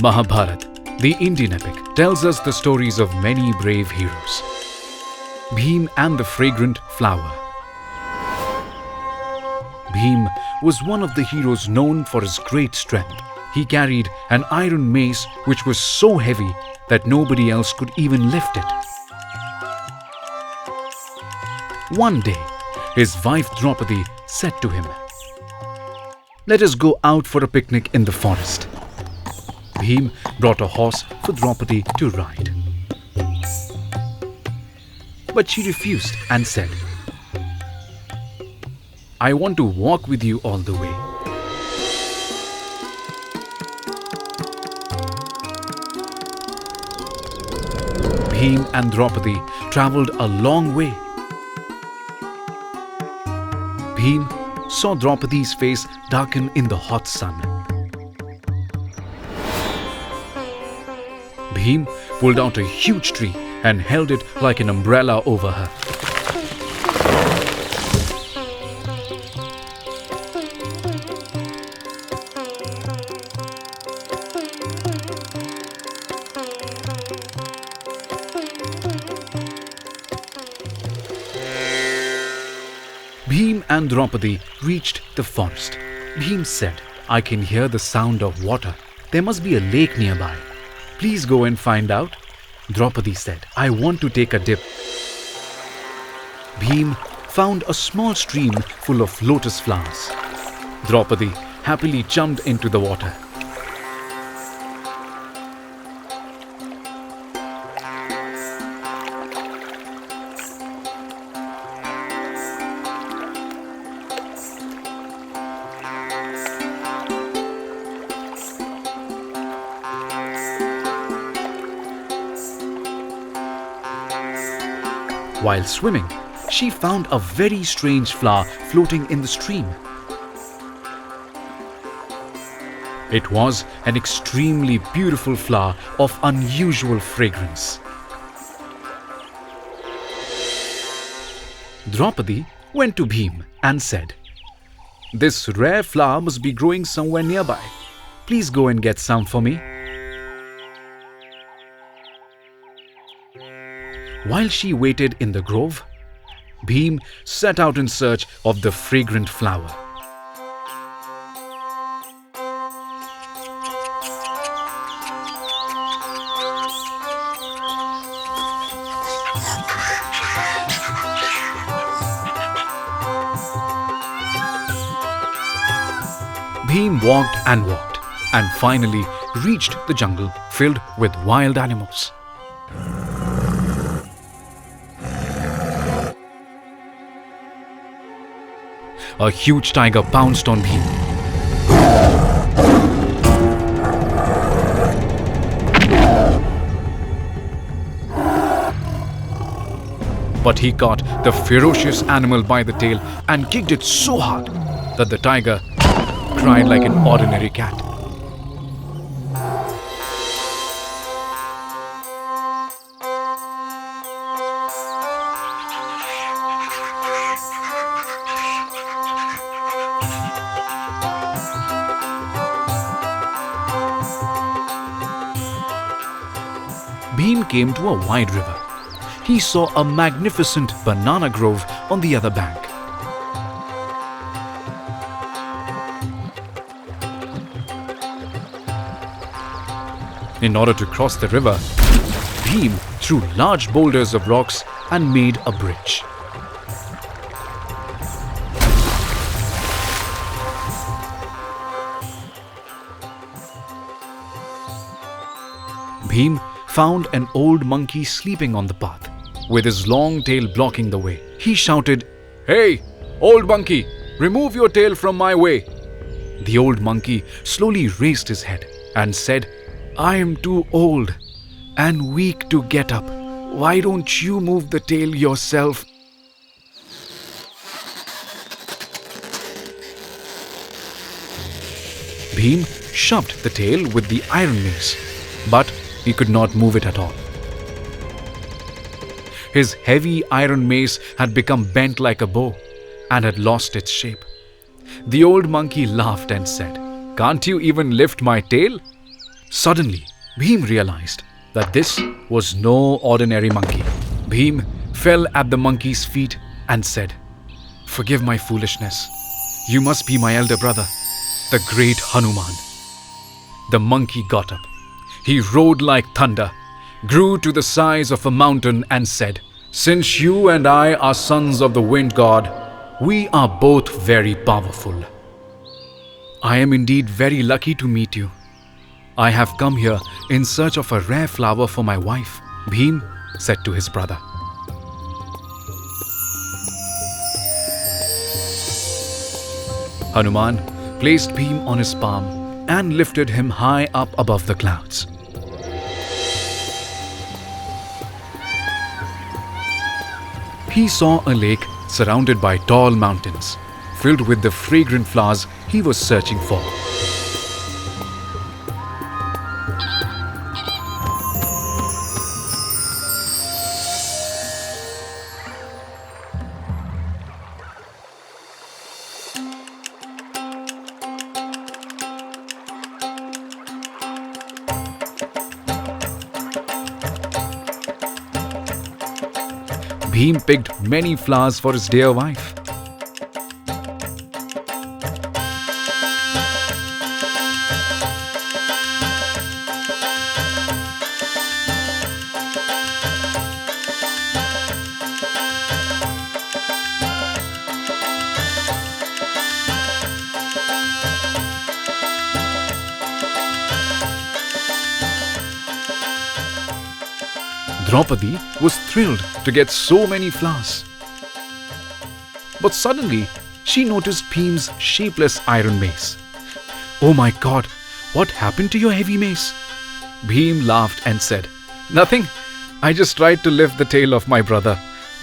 Mahabharata, the Indian epic, tells us the stories of many brave heroes. Bhima and the fragrant flower. Bhima was one of the heroes known for his great strength. He carried an iron mace which was so heavy that nobody else could even lift it. One day, his wife Draupadi said to him, "Let us go out for a picnic in the forest." Bhima brought a horse for Draupadi to ride. But she refused and said, "I want to walk with you all the way." Bhima and Draupadi travelled a long way. Bhima saw Draupadi's face darken in the hot sun. Bhima pulled out a huge tree and held it like an umbrella over her. Bhima and Draupadi reached the forest. Bhima said, "I can hear the sound of water. There must be a lake nearby. Please go and find out." Draupadi said, "I want to take a dip." Bhima found a small stream full of lotus flowers. Draupadi happily jumped into the water. While swimming, she found a very strange flower floating in the stream. It was an extremely beautiful flower of unusual fragrance. Draupadi went to Bhima and said, "This rare flower must be growing somewhere nearby. Please go and get some for me." While she waited in the grove, Bhima set out in search of the fragrant flower. Bhima walked and finally reached the jungle filled with wild animals. A huge tiger pounced on Bhima. But he caught the ferocious animal by the tail and kicked it so hard that the tiger cried like an ordinary cat. Bhima came to a wide river. He saw a magnificent banana grove on the other bank. In order to cross the river, Bhima threw large boulders of rocks and made a bridge. Bhima found an old monkey sleeping on the path, with his long tail blocking the way. He shouted, "Hey, old monkey, remove your tail from my way." The old monkey slowly raised his head and said, "I am too old and weak to get up. Why don't you move the tail yourself?" Bhima shoved the tail with the iron mace, but he could not move it at all. His heavy iron mace had become bent like a bow and had lost its shape. The old monkey laughed and said, "Can't you even lift my tail?" Suddenly, Bhim realized that this was no ordinary monkey. Bhim fell at the monkey's feet and said, "Forgive my foolishness. You must be my elder brother, the great Hanuman." The monkey got up. He roared like thunder, grew to the size of a mountain and said, "Since you and I are sons of the wind god, we are both very powerful. I am indeed very lucky to meet you. I have come here in search of a rare flower for my wife," Bhim said to his brother. Hanuman placed Bhim on his palm and lifted him high up above the clouds. He saw a lake surrounded by tall mountains, filled with the fragrant flowers he was searching for. Bhim picked many flowers for his dear wife. Draupadi was thrilled to get so many flowers. But suddenly, she noticed Bhim's shapeless iron mace. "Oh my God, what happened to your heavy mace?" Bhim laughed and said, "Nothing. I just tried to lift the tail of my brother,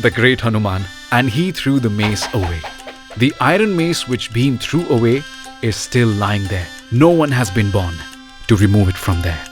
the great Hanuman, and he threw the mace away." The iron mace which Bhim threw away is still lying there. No one has been born to remove it from there.